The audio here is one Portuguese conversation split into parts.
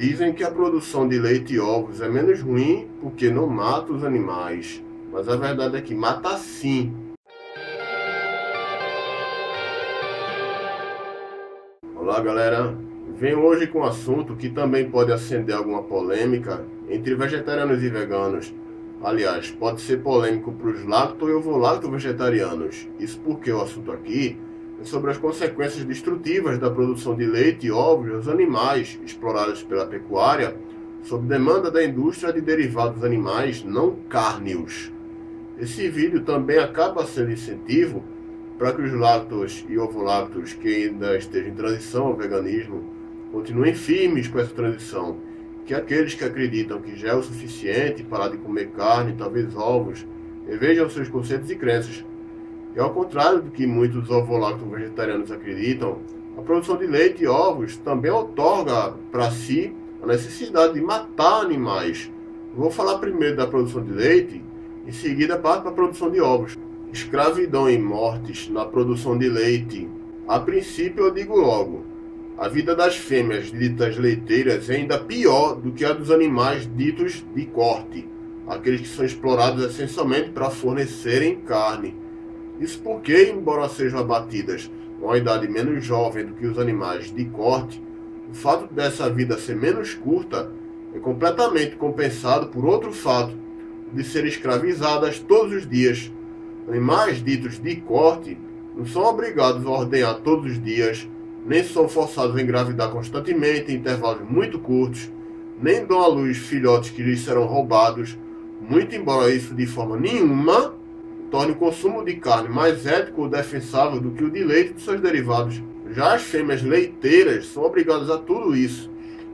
Dizem que a produção de leite e ovos é menos ruim porque não mata os animais, mas a verdade é que mata sim. Olá galera, venho hoje com um assunto que também pode acender alguma polêmica entre vegetarianos e veganos. Aliás, pode ser polêmico para os lacto e ovolacto vegetarianos. Isso porque o assunto aqui é sobre as consequências destrutivas da produção de leite e ovos dos animais explorados pela pecuária sob demanda da indústria de derivados animais não cárneos. Esse vídeo também acaba sendo incentivo para que os lactos e ovolactos que ainda estejam em transição ao veganismo continuem firmes com essa transição, que aqueles que acreditam que já é o suficiente parar de comer carne, talvez ovos, revejam seus conceitos e crenças. E ao contrário do que muitos ovolacto vegetarianos acreditam, a produção de leite e ovos também outorga para si a necessidade de matar animais. Vou falar primeiro da produção de leite, em seguida passo para a produção de ovos. Escravidão e mortes na produção de leite. A princípio eu digo logo, a vida das fêmeas ditas leiteiras é ainda pior do que a dos animais ditos de corte, aqueles que são explorados essencialmente para fornecerem carne. Isso porque, embora sejam abatidas a uma idade menos jovem do que os animais de corte, o fato dessa vida ser menos curta é completamente compensado por outro fato, de serem escravizadas todos os dias. Animais ditos de corte não são obrigados a ordenhar todos os dias, nem são forçados a engravidar constantemente em intervalos muito curtos, nem dão à luz filhotes que lhes serão roubados, muito embora isso de forma nenhuma torne o consumo de carne mais ético ou defensável do que o de leite e de seus derivados. Já as fêmeas leiteiras são obrigadas a tudo isso,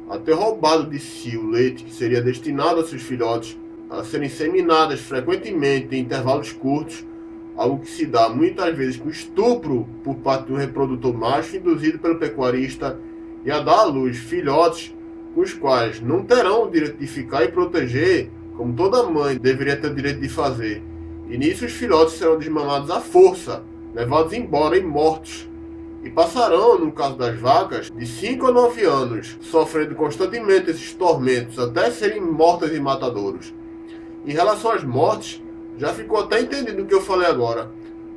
a ter roubado de si o leite que seria destinado a seus filhotes, a serem inseminadas frequentemente em intervalos curtos, algo que se dá muitas vezes com estupro por parte de um reprodutor macho induzido pelo pecuarista, e a dar à luz filhotes com os quais não terão o direito de ficar e proteger, como toda mãe deveria ter o direito de fazer. E nisso os filhotes serão desmamados à força, levados embora e mortos, e passarão, no caso das vacas, de 5 a 9 anos, sofrendo constantemente esses tormentos até serem mortas em matadouros. Em relação às mortes, já ficou até entendido o que eu falei agora.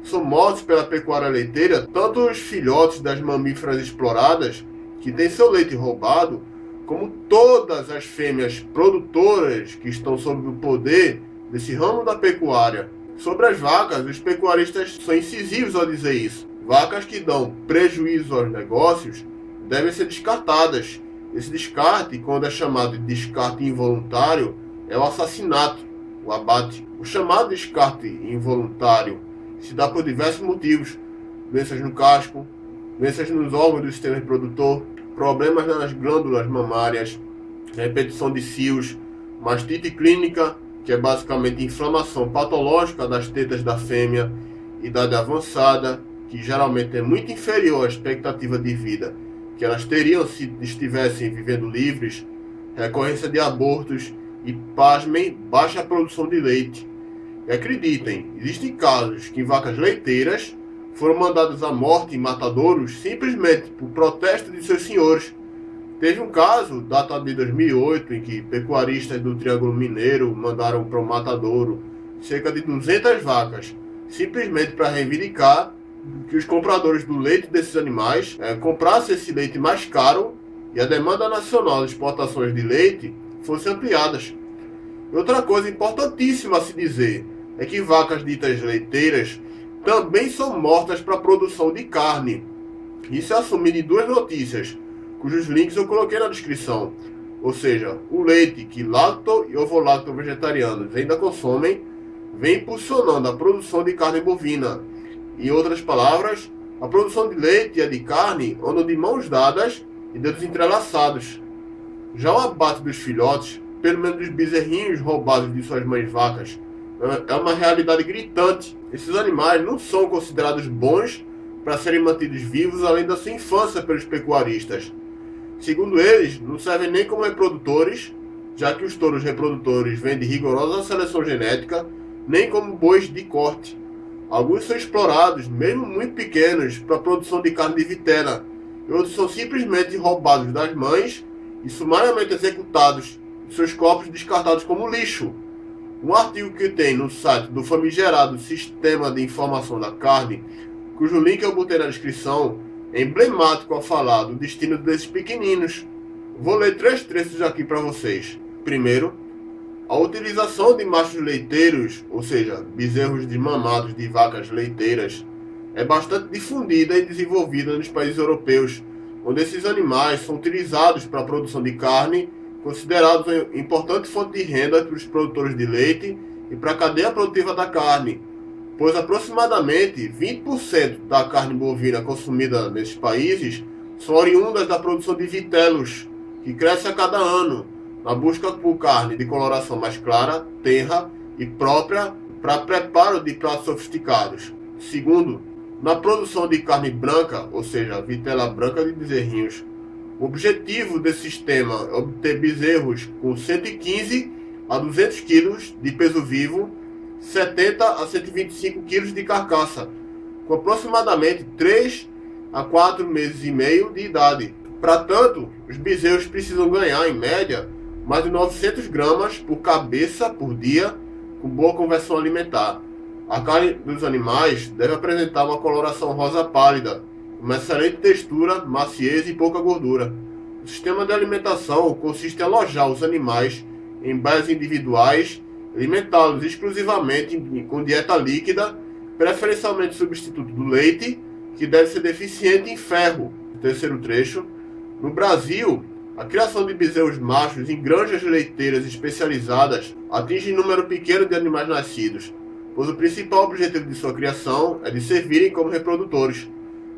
São mortos pela pecuária leiteira tanto os filhotes das mamíferas exploradas, que têm seu leite roubado, como todas as fêmeas produtoras que estão sob o poder desse ramo da pecuária. Sobre as vacas, os pecuaristas são incisivos ao dizer isso. Vacas que dão prejuízo aos negócios devem ser descartadas. Esse descarte, quando é chamado de descarte involuntário, é o assassinato, o abate. O chamado descarte involuntário se dá por diversos motivos: doenças no casco, doenças nos órgãos do sistema reprodutor, problemas nas glândulas mamárias, repetição de cios, mastite clínica, que é basicamente inflamação patológica das tetas da fêmea, idade avançada, que geralmente é muito inferior à expectativa de vida que elas teriam se estivessem vivendo livres, recorrência de abortos e, pasmem, baixa produção de leite. E acreditem, existem casos que vacas leiteiras foram mandadas à morte em matadouros simplesmente por protesto de seus senhores. Teve um caso, datado de 2008, em que pecuaristas do Triângulo Mineiro mandaram para um matadouro cerca de 200 vacas, simplesmente para reivindicar que os compradores do leite desses animais comprassem esse leite mais caro e a demanda nacional de exportações de leite fossem ampliadas. Outra coisa importantíssima a se dizer é que vacas ditas leiteiras também são mortas para a produção de carne. Isso é assumido em duas notícias, cujos links eu coloquei na descrição. Ou seja, o leite que lacto e ovolacto vegetarianos ainda consomem vem impulsionando a produção de carne bovina. Em outras palavras, a produção de leite e a de carne andam de mãos dadas e dedos entrelaçados. Já o abate dos filhotes, pelo menos dos bezerrinhos roubados de suas mães vacas, é uma realidade gritante. Esses animais não são considerados bons para serem mantidos vivos além da sua infância pelos pecuaristas. Segundo eles, não servem nem como reprodutores, já que os touros reprodutores vêm de rigorosa seleção genética, nem como bois de corte. Alguns são explorados, mesmo muito pequenos, para a produção de carne de vitela, e outros são simplesmente roubados das mães e sumariamente executados e seus corpos descartados como lixo. Um artigo que tem no site do famigerado Sistema de Informação da Carne, cujo link eu botei na descrição, é emblemático ao falar do destino desses pequeninos. Vou ler 3 trechos aqui para vocês. Primeiro, a utilização de machos leiteiros, ou seja, bezerros desmamados de vacas leiteiras, é bastante difundida e desenvolvida nos países europeus, onde esses animais são utilizados para a produção de carne, considerados uma importante fonte de renda para os produtores de leite e para a cadeia produtiva da carne, pois aproximadamente 20% da carne bovina consumida nesses países são oriundas da produção de vitelos, que cresce a cada ano, na busca por carne de coloração mais clara, tenra e própria para preparo de pratos sofisticados. Segundo, na produção de carne branca, ou seja, vitela branca de bezerrinhos, o objetivo desse sistema é obter bezerros com 115 a 200 kg de peso vivo, 70 a 125 kg de carcaça, com aproximadamente 3 a 4 meses e meio de idade. Para tanto, os bezerros precisam ganhar, em média, mais de 900 gramas por cabeça por dia, com boa conversão alimentar. A carne dos animais deve apresentar uma coloração rosa pálida, uma excelente textura, maciez e pouca gordura. O sistema de alimentação consiste em alojar os animais em baias individuais, alimentá-los exclusivamente com dieta líquida, preferencialmente substituto do leite, que deve ser deficiente em ferro. Terceiro trecho. No Brasil, a criação de bezerros machos em granjas leiteiras especializadas atinge número pequeno de animais nascidos, pois o principal objetivo de sua criação é de servirem como reprodutores.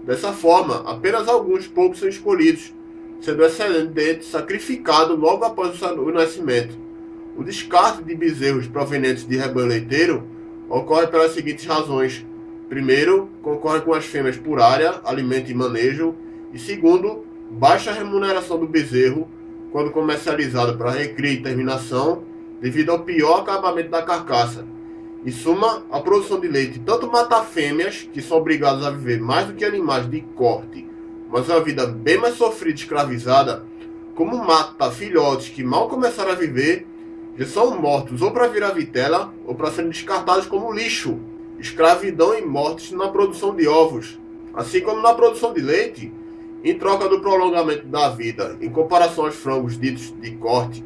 Dessa forma, apenas alguns poucos são escolhidos, sendo o excedente sacrificado logo após o nascimento. O descarte de bezerros provenientes de rebanho leiteiro ocorre pelas seguintes razões. Primeiro, concorre com as fêmeas por área, alimento e manejo. E segundo, baixa remuneração do bezerro quando comercializado para recria e terminação, devido ao pior acabamento da carcaça. Em suma, a produção de leite tanto mata fêmeas, que são obrigadas a viver mais do que animais de corte, mas uma vida bem mais sofrida e escravizada, como mata filhotes que mal começaram a viver, já são mortos ou para virar vitela ou para serem descartados como lixo. Escravidão e mortes na produção de ovos, assim como na produção de leite, em troca do prolongamento da vida, em comparação aos frangos ditos de corte.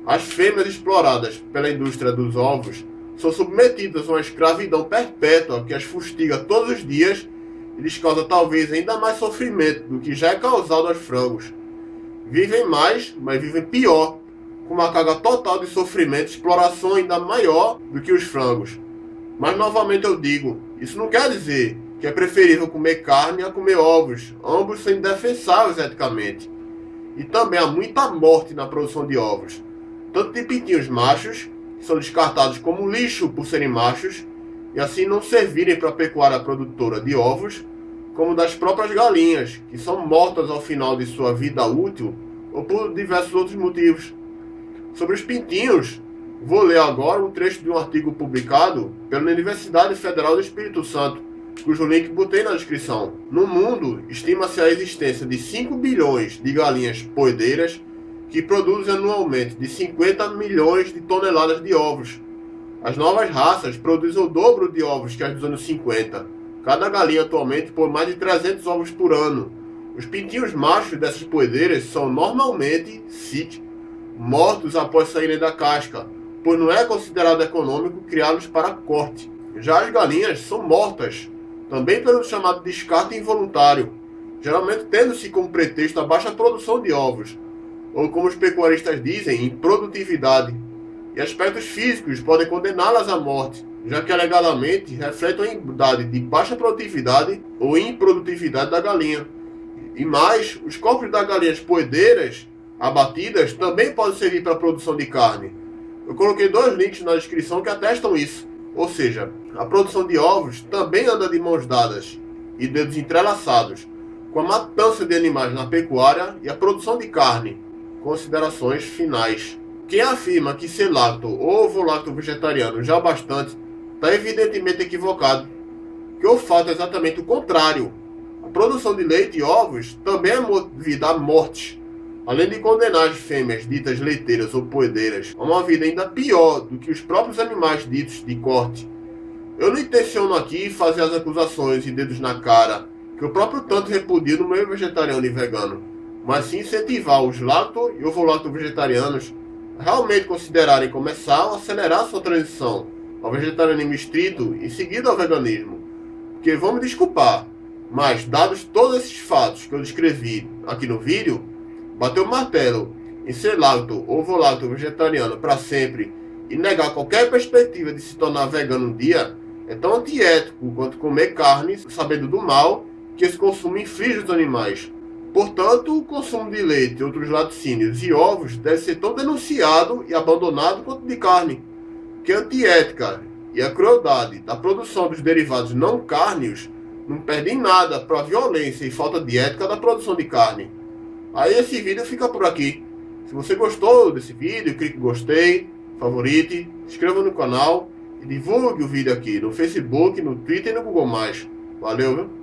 As fêmeas exploradas pela indústria dos ovos são submetidas a uma escravidão perpétua que as fustiga todos os dias e lhes causa talvez ainda mais sofrimento do que já é causado aos frangos. Vivem mais, mas vivem pior, com uma carga total de sofrimento e exploração ainda maior do que os frangos. Mas novamente eu digo, isso não quer dizer que é preferível comer carne a comer ovos, ambos são indefensáveis eticamente. E também há muita morte na produção de ovos, tanto de pintinhos machos, que são descartados como lixo por serem machos, e assim não servirem para a pecuária produtora de ovos, como das próprias galinhas, que são mortas ao final de sua vida útil, ou por diversos outros motivos. Sobre os pintinhos, vou ler agora um trecho de um artigo publicado pela Universidade Federal do Espírito Santo, cujo link botei na descrição. No mundo, estima-se a existência de 5 bilhões de galinhas poedeiras que produzem anualmente de 50 milhões de toneladas de ovos. As novas raças produzem o dobro de ovos que as dos anos 50. Cada galinha atualmente põe mais de 300 ovos por ano. Os pintinhos machos dessas poedeiras são normalmente mortos após saírem da casca, pois não é considerado econômico criá-los para corte. Já as galinhas são mortas, também pelo chamado descarte involuntário, geralmente tendo-se como pretexto a baixa produção de ovos, ou como os pecuaristas dizem, improdutividade. E aspectos físicos podem condená-las à morte, já que alegadamente refletem a idade de baixa produtividade ou improdutividade da galinha. E mais, os corpos das galinhas poedeiras abatidas também podem servir para a produção de carne. Eu coloquei 2 links na descrição que atestam isso. Ou seja, a produção de ovos também anda de mãos dadas e dedos entrelaçados com a matança de animais na pecuária e a produção de carne. Considerações finais. Quem afirma que ser lacto ou ovo-lacto-vegetariano já é bastante, está evidentemente equivocado, que o fato é exatamente o contrário. A produção de leite e ovos também é movida a morte, além de condenar as fêmeas ditas leiteiras ou poedeiras a uma vida ainda pior do que os próprios animais ditos de corte. Eu não intenciono aqui fazer as acusações e dedos na cara que o próprio tanto repudio no meio vegetariano e vegano, mas sim incentivar os lacto e ovolacto vegetarianos a realmente considerarem começar ou acelerar sua transição ao vegetarianismo estrito e seguido ao veganismo. Porque vão me desculpar, mas dados todos esses fatos que eu descrevi aqui no vídeo, bater o martelo em ser lacto ou ovolacto vegetariano para sempre e negar qualquer perspectiva de se tornar vegano um dia é tão antiético quanto comer carne sabendo do mal que esse consumo inflige aos animais. Portanto, o consumo de leite, outros laticínios e ovos deve ser tão denunciado e abandonado quanto de carne, que a antiética e a crueldade da produção dos derivados não cárneos não perdem nada para a violência e falta de ética da produção de carne. Aí esse vídeo fica por aqui. Se você gostou desse vídeo, clique em gostei, favorite, se inscreva no canal e divulgue o vídeo aqui no Facebook, no Twitter e no Google+. Valeu, viu?